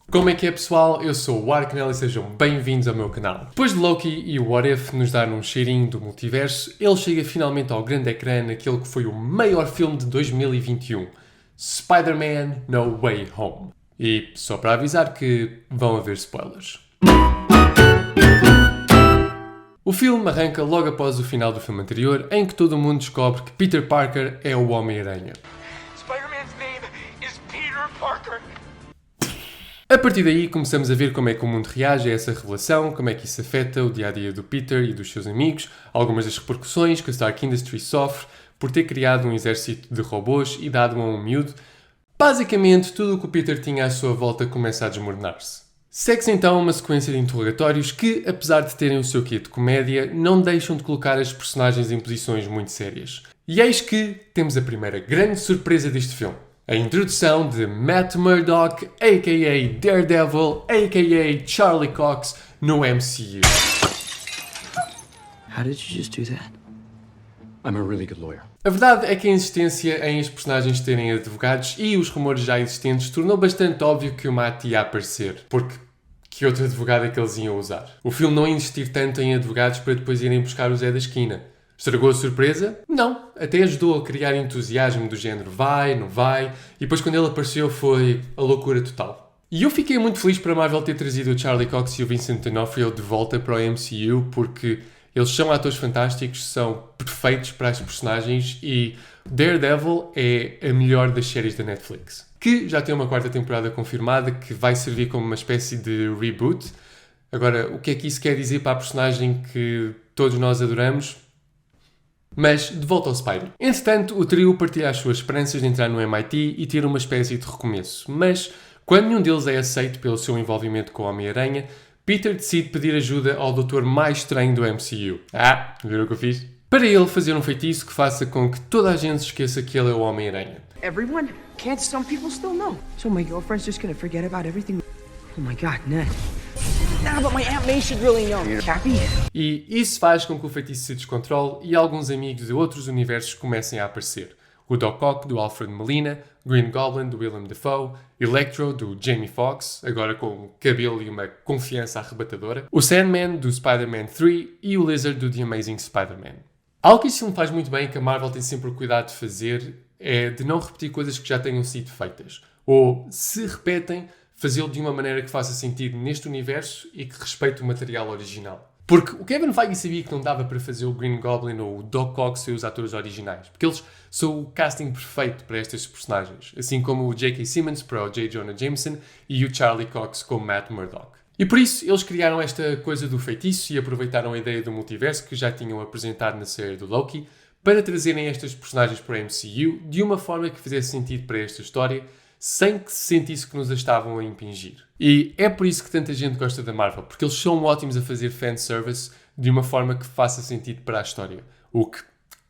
Como é que é, pessoal? Eu sou o Arcanel e sejam bem-vindos ao meu canal. Depois de Loki e o What If nos dar um cheirinho do multiverso, ele chega finalmente ao grande ecrã naquele que foi o maior filme de 2021, Spider-Man No Way Home. E só para avisar que vão haver spoilers. O filme arranca logo após o final do filme anterior, em que todo mundo descobre que Peter Parker é o Homem-Aranha. Spider-Man's name is Peter Parker. A partir daí começamos a ver como é que o mundo reage a essa revelação, como é que isso afeta o dia-a-dia do Peter e dos seus amigos, algumas das repercussões que a Stark Industries sofre por ter criado um exército de robôs e dado a um miúdo. Basicamente, tudo o que o Peter tinha à sua volta começa a desmoronar-se. Segue-se então uma sequência de interrogatórios que, apesar de terem o seu quê de comédia, não deixam de colocar as personagens em posições muito sérias. E eis que temos a primeira grande surpresa deste filme. A introdução de Matt Murdock, a.k.a. Daredevil, a.k.a. Charlie Cox, no MCU. How did you just do that? I'm a really good lawyer. A verdade é que a insistência em os personagens terem advogados e os rumores já existentes tornou bastante óbvio que o Matt ia aparecer, porque que outro advogado é que eles iam usar? O filme não ia insistir tanto em advogados para depois irem buscar o Zé da esquina. Estragou a surpresa? Não. Até ajudou a criar entusiasmo do género vai, não vai, e depois quando ele apareceu foi a loucura total. E eu fiquei muito feliz para a Marvel ter trazido o Charlie Cox e o Vincent D'Onofrio de volta para o MCU, porque eles são atores fantásticos, são perfeitos para as personagens e Daredevil é a melhor das séries da Netflix, que já tem uma quarta temporada confirmada que vai servir como uma espécie de reboot. Agora, o que é que isso quer dizer para a personagem que todos nós adoramos? Mas, de volta ao Spider. Entretanto, o trio partilha as suas esperanças de entrar no MIT e ter uma espécie de recomeço. Mas, quando nenhum deles é aceito pelo seu envolvimento com o Homem-Aranha, Peter decide pedir ajuda ao doutor mais estranho do MCU. Viram o que eu fiz? Para ele fazer um feitiço que faça com que toda a gente se esqueça que ele é o Homem-Aranha. Everyone? Can't some people still know? So my girlfriend's just gonna forget about everything? Oh my god, Ned. Nah, but my Aunt May should really know. Cappy? E isso faz com que o feitiço se descontrole e alguns amigos de outros universos comecem a aparecer. O Doc Ock, do Alfred Molina, Green Goblin, do Willem Dafoe, Electro, do Jamie Foxx, agora com cabelo e uma confiança arrebatadora, o Sandman, do Spider-Man 3 e o Lizard, do The Amazing Spider-Man. Algo que este filme faz muito bem e que a Marvel tem sempre o cuidado de fazer é de não repetir coisas que já tenham sido feitas. Ou, se repetem, fazê-lo de uma maneira que faça sentido neste universo e que respeite o material original. Porque o Kevin Feige sabia que não dava para fazer o Green Goblin ou o Doc Ock ser os atores originais, porque eles são o casting perfeito para estes personagens, assim como o J.K. Simmons para o J. Jonah Jameson e o Charlie Cox como Matt Murdock. E por isso eles criaram esta coisa do feitiço e aproveitaram a ideia do multiverso que já tinham apresentado na série do Loki para trazerem estas personagens para o MCU de uma forma que fizesse sentido para esta história, sem que se sentisse que nos a estavam a impingir. E é por isso que tanta gente gosta da Marvel, porque eles são ótimos a fazer fanservice de uma forma que faça sentido para a história, o que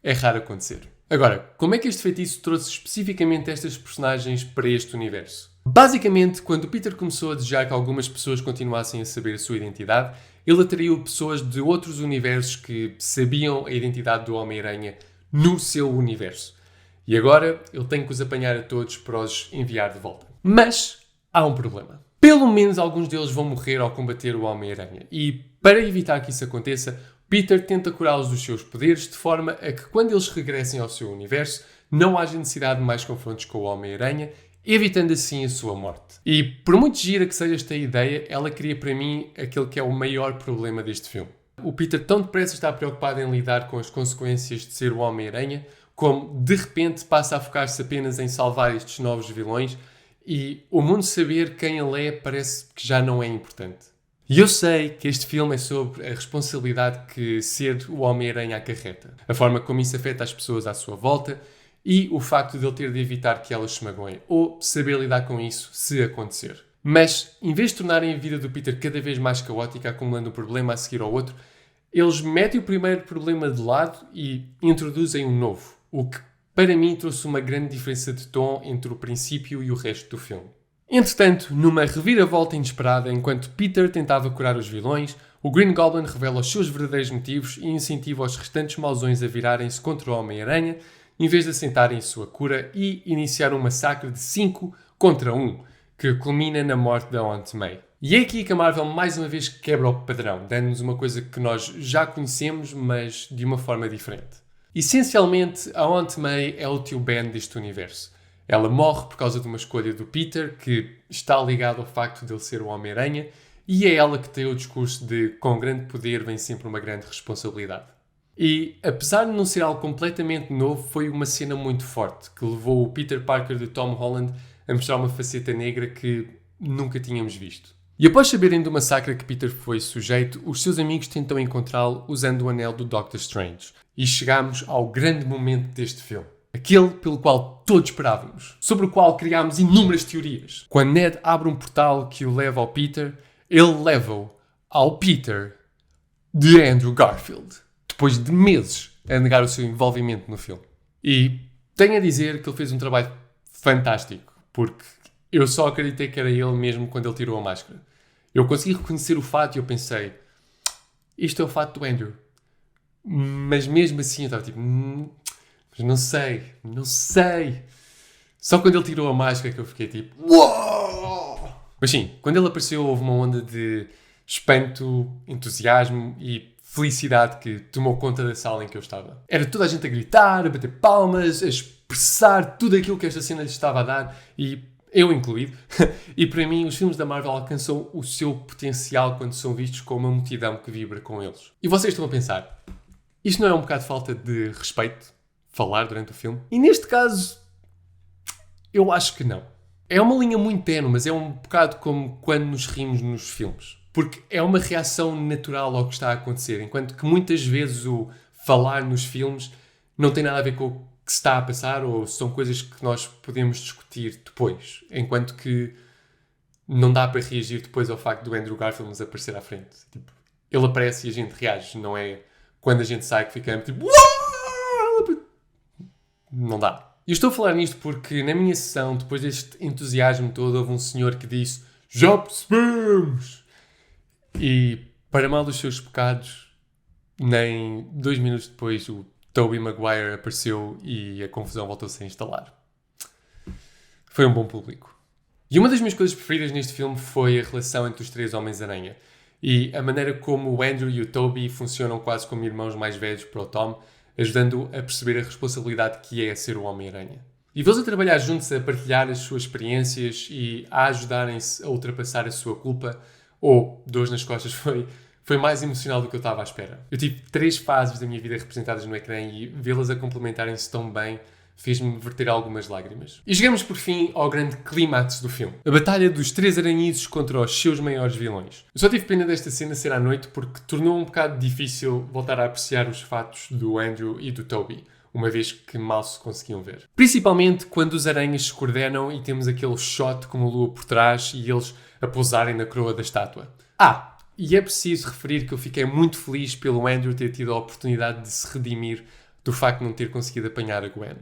é raro acontecer. Agora, como é que este feitiço trouxe especificamente estas personagens para este universo? Basicamente, quando o Peter começou a desejar que algumas pessoas continuassem a saber a sua identidade, ele atraiu pessoas de outros universos que sabiam a identidade do Homem-Aranha no seu universo. E agora ele tem que os apanhar a todos para os enviar de volta. Mas há um problema. Pelo menos alguns deles vão morrer ao combater o Homem-Aranha. E para evitar que isso aconteça, Peter tenta curá-los dos seus poderes de forma a que quando eles regressem ao seu universo não haja necessidade de mais confrontos com o Homem-Aranha, evitando assim a sua morte. E por muito gira que seja esta ideia, ela cria para mim aquele que é o maior problema deste filme. O Peter tão depressa está preocupado em lidar com as consequências de ser o Homem-Aranha, como de repente passa a focar-se apenas em salvar estes novos vilões e o mundo saber quem ele é parece que já não é importante. E eu sei que este filme é sobre a responsabilidade que ser o Homem-Aranha acarreta, a forma como isso afeta as pessoas à sua volta e o facto de ele ter de evitar que elas se magoem ou saber lidar com isso se acontecer. Mas, em vez de tornarem a vida do Peter cada vez mais caótica, acumulando um problema a seguir ao outro, eles metem o primeiro problema de lado e introduzem um novo. O que, para mim, trouxe uma grande diferença de tom entre o princípio e o resto do filme. Entretanto, numa reviravolta inesperada, enquanto Peter tentava curar os vilões, o Green Goblin revela os seus verdadeiros motivos e incentiva os restantes mauzões a virarem-se contra o Homem-Aranha, em vez de assentarem sua cura e iniciar um massacre de 5 contra 1, que culmina na morte da Aunt May. E é aqui que a Marvel mais uma vez quebra o padrão, dando-nos uma coisa que nós já conhecemos, mas de uma forma diferente. Essencialmente, a Aunt May é o tio Ben deste universo. Ela morre por causa de uma escolha do Peter, que está ligado ao facto de ele ser o Homem-Aranha, e é ela que tem o discurso de com grande poder vem sempre uma grande responsabilidade. E, apesar de não ser algo completamente novo, foi uma cena muito forte, que levou o Peter Parker de Tom Holland a mostrar uma faceta negra que nunca tínhamos visto. E após saberem do massacre a que Peter foi sujeito, os seus amigos tentam encontrá-lo usando o anel do Doctor Strange. E chegamos ao grande momento deste filme. Aquele pelo qual todos esperávamos, sobre o qual criámos inúmeras teorias. Quando Ned abre um portal que o leva ao Peter, ele leva-o ao Peter de Andrew Garfield, depois de meses a negar o seu envolvimento no filme. E tenho a dizer que ele fez um trabalho fantástico, porque eu só acreditei que era ele mesmo quando ele tirou a máscara. Eu consegui reconhecer o fato e eu pensei, isto é o fato do Andrew. Mas mesmo assim eu estava tipo, mas não sei. Só quando ele tirou a máscara que eu fiquei tipo, uou! Mas sim, quando ele apareceu houve uma onda de espanto, entusiasmo e felicidade que tomou conta da sala em que eu estava. Era toda a gente a gritar, a bater palmas, a expressar tudo aquilo que esta cena lhes estava a dar e eu incluído. E para mim os filmes da Marvel alcançam o seu potencial quando são vistos com uma multidão que vibra com eles. E vocês estão a pensar, isto não é um bocado de falta de respeito? Falar durante o filme? E neste caso, eu acho que não. É uma linha muito tenue, mas é um bocado como quando nos rimos nos filmes. Porque é uma reação natural ao que está a acontecer, enquanto que muitas vezes o falar nos filmes não tem nada a ver com o que se está a passar ou são coisas que nós podemos discutir depois, enquanto que não dá para reagir depois ao facto do Andrew Garfield nos aparecer à frente. Tipo, ele aparece e a gente reage, não é quando a gente sai que ficamos tipo... Não dá. E eu estou a falar nisto porque na minha sessão, depois deste entusiasmo todo, houve um senhor que disse já percebemos! E para mal dos seus pecados, nem 2 minutos depois o Tobey Maguire apareceu e a confusão voltou-se a instalar. Foi um bom público. E uma das minhas coisas preferidas neste filme foi a relação entre os 3 Homens-Aranha. E a maneira como o Andrew e o Tobey funcionam quase como irmãos mais velhos para o Tom, ajudando-o a perceber a responsabilidade que é ser o Homem-Aranha. E vê-los a trabalhar juntos, a partilhar as suas experiências e a ajudarem-se a ultrapassar a sua culpa, ou dores nas costas, foi mais emocional do que eu estava à espera. Eu tive 3 fases da minha vida representadas no ecrã e vê-las a complementarem-se tão bem fez-me verter algumas lágrimas. E chegamos por fim ao grande clímax do filme. A batalha dos 3 aranhiços contra os seus maiores vilões. Eu só tive pena desta cena ser à noite porque tornou um bocado difícil voltar a apreciar os fatos do Andrew e do Tobey, uma vez que mal se conseguiam ver. Principalmente quando os aranhas se coordenam e temos aquele shot com a lua por trás e eles a pousarem na coroa da estátua. E é preciso referir que eu fiquei muito feliz pelo Andrew ter tido a oportunidade de se redimir do facto de não ter conseguido apanhar a Gwen.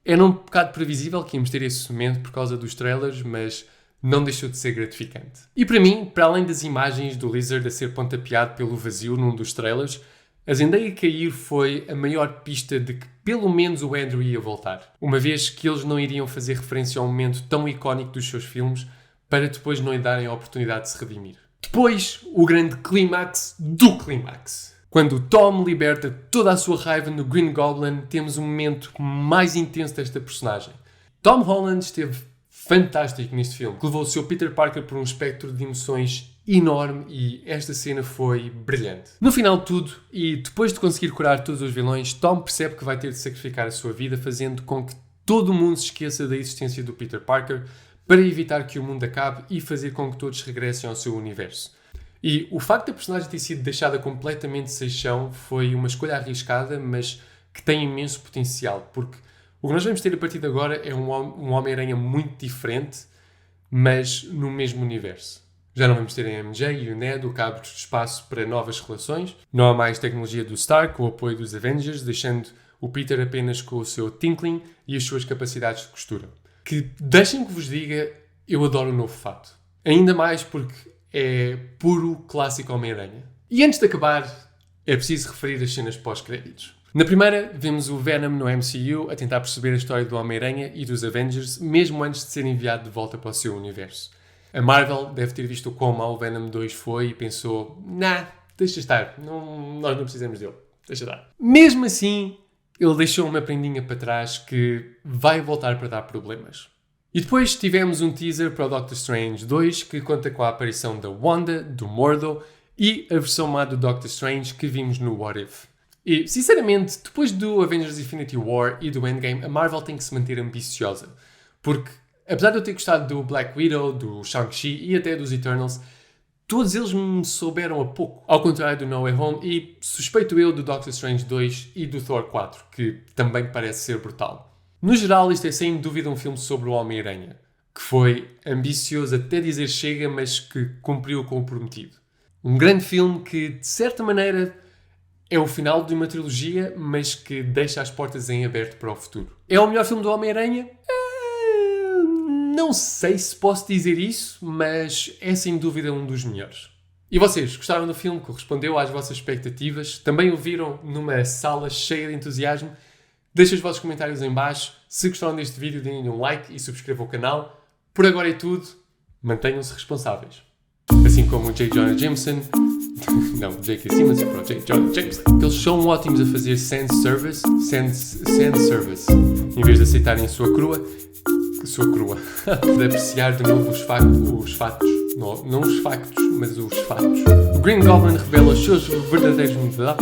Era um bocado previsível que íamos ter esse momento por causa dos trailers, mas não deixou de ser gratificante. E para mim, para além das imagens do Lizard a ser pontapeado pelo vazio num dos trailers, a Zendaya cair foi a maior pista de que pelo menos o Andrew ia voltar, uma vez que eles não iriam fazer referência a um momento tão icónico dos seus filmes para depois não lhe darem a oportunidade de se redimir. Depois, o grande clímax do clímax. Quando o Tom liberta toda a sua raiva no Green Goblin, temos o momento mais intenso desta personagem. Tom Holland esteve fantástico neste filme, que levou o seu Peter Parker por um espectro de emoções enorme e esta cena foi brilhante. No final de tudo, e depois de conseguir curar todos os vilões, Tom percebe que vai ter de sacrificar a sua vida, fazendo com que todo mundo se esqueça da existência do Peter Parker para evitar que o mundo acabe e fazer com que todos regressem ao seu universo. E o facto da personagem ter sido deixada completamente sem chão foi uma escolha arriscada, mas que tem imenso potencial, porque o que nós vamos ter a partir de agora é um Homem-Aranha muito diferente, mas no mesmo universo. Já não vamos ter a MJ e o Ned, o que abre espaço para novas relações. Não há mais tecnologia do Stark, o apoio dos Avengers, deixando o Peter apenas com o seu tinkling e as suas capacidades de costura. Que, deixem que vos diga, eu adoro o novo fato. Ainda mais porque é puro clássico Homem-Aranha. E antes de acabar, é preciso referir as cenas pós-créditos. Na primeira, vemos o Venom no MCU a tentar perceber a história do Homem-Aranha e dos Avengers, mesmo antes de ser enviado de volta para o seu universo. A Marvel deve ter visto o quão mau o Venom 2 foi e pensou, deixa estar, nós não precisamos dele, deixa estar. Mesmo assim, ele deixou uma prendinha para trás que vai voltar para dar problemas. E depois tivemos um teaser para o Doctor Strange 2 que conta com a aparição da Wanda, do Mordo e a versão má do Doctor Strange que vimos no What If. E, sinceramente, depois do Avengers Infinity War e do Endgame, a Marvel tem que se manter ambiciosa. Porque, apesar de eu ter gostado do Black Widow, do Shang-Chi e até dos Eternals, todos eles me souberam a pouco. Ao contrário do No Way Home e, suspeito eu, do Doctor Strange 2 e do Thor 4, que também parece ser brutal. No geral, isto é sem dúvida um filme sobre o Homem-Aranha, que foi ambicioso até dizer chega, mas que cumpriu o comprometido. Um grande filme que, de certa maneira, é o final de uma trilogia, mas que deixa as portas em aberto para o futuro. É o melhor filme do Homem-Aranha? Não sei se posso dizer isso, mas é sem dúvida um dos melhores. E vocês, gostaram do filme? Correspondeu às vossas expectativas? Também o viram numa sala cheia de entusiasmo? Deixem os vossos comentários em baixo. Se gostaram deste vídeo, deem um like e subscrevam o canal. Por agora é tudo. Mantenham-se responsáveis. Assim como o J. Jonah Jameson... Não, J.K. Simmons para o J. Jonah Jameson. Eles são ótimos a fazer sand service. Em vez de aceitarem a sua crua. De apreciar de novo os factos. Não os factos, mas os fatos. O Green Goblin revela os seus verdadeiros motivos.